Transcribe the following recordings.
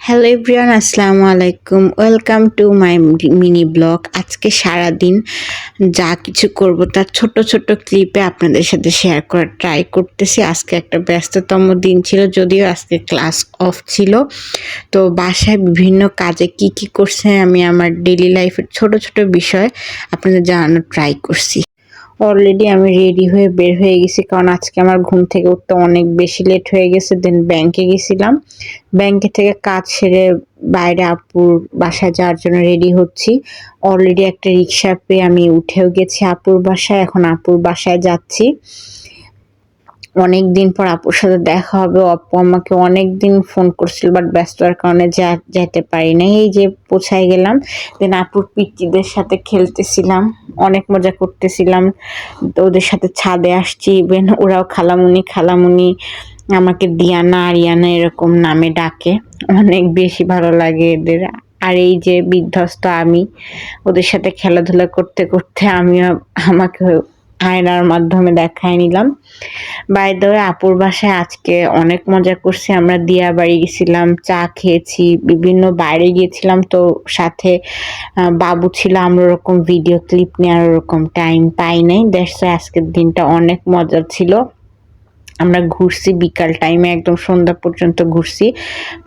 Hello everyone, আসসালামু আলাইকুম। Welcome to my mini blog. আজকে সারাদিন যা কিছু করব তার ছোট ছোট ক্লিপে আপনাদের সাথে শেয়ার করার ট্রাই করতেছি। আজকে একটা ব্যস্ততম দিন ছিল, যদিও আজকে ক্লাস অফ ছিল। তো বাসায় বিভিন্ন কাজে কি কি করছে আমি আমার ডেইলি লাইফের ছোট ছোট বিষয় আপনাদের জানানোর ট্রাই করছি। অলরেডি আমি রেডি হয়ে বের হয়ে গেছি, কারণ আজকে আমার ঘুম থেকে উঠতে অনেক বেশি লেট হয়ে গেছে। দেন ব্যাংকে গেছিলাম, ব্যাংকে থেকে কাজ সেরে বাইরে আপুর বাসায় যাওয়ার জন্য রেডি হচ্ছি। অলরেডি একটা রিক্সা পেয়ে আমি উঠেও গেছি আপুর বাসায়। এখন আপুর বাসায় যাচ্ছি। অনেক দিন পর আপুর সাথে দেখা হবে। আপু আমাকে অনেক দিন ফোন করছিল, বাট ব্যস্ততার কারণে যেতে পারি না। এই যে পৌঁছায় গেলাম। দেন আপুর পিচ্চিদের সাথে খেলতেছিলাম, অনেক মজা করতেছিলাম। তো ওদের সাথে ছাদে আসছি, ইভেন ওরাও খালামুনি খালামুনি আমাকে দিয়ানা আরিয়ানা এরকম নামে ডাকে। অনেক বেশি ভালো লাগে এদের। আর এই যে বিধ্বস্ত আমি, ওদের সাথে খেলাধুলা করতে করতে আমিও আমাকে আয়নার মাধ্যমে দেখায় নিলাম। বাই দ্য ওয়ে, আপুর বাসায় আজকে অনেক মজা করছি। আমরা দিয়াবাড়ি গেছিলাম, চা খেয়েছি, বিভিন্ন বাইরে গিয়েছিলাম। তো সাথে বাবু ছিল, আমরা ওরকম ভিডিও ক্লিপ নেওয়ার ওরকম টাইম পাই নাই। দ্যাটস ওয়াই আজকের দিনটা অনেক মজার ছিল। আমরা ঘুরছি বিকাল টাইমে, একদম সন্ধ্যা পর্যন্ত ঘুরছি।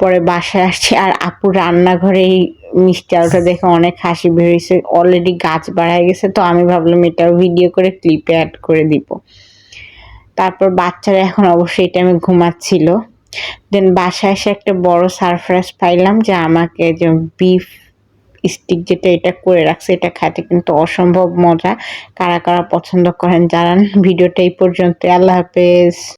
পরে বাসায় আসছি, আর আপুর রান্নাঘরে এই মিষ্টি আলুটা দেখে অনেক হাসি বের হয়েছে। অলরেডি গাছ বাড়ায় গেছে, তো আমি ভাবলাম এটাও ভিডিও করে ক্লিপে অ্যাড করে দিব। তারপর বাচ্চারা এখন অবশ্যই এই টাইমে ঘুমাচ্ছিল। দেন বাসায় এসে একটা বড় সারপ্রাইজ পাইলাম, যে আমাকে যে বিফ স্টিক যেটা এটা করে রাখছে, এটা খেতে কিন্তু অসম্ভব মজা। কারা কারা পছন্দ করেন জানান। ভিডিওটা এই পর্যন্ত। আল্লাহ হাফেজ।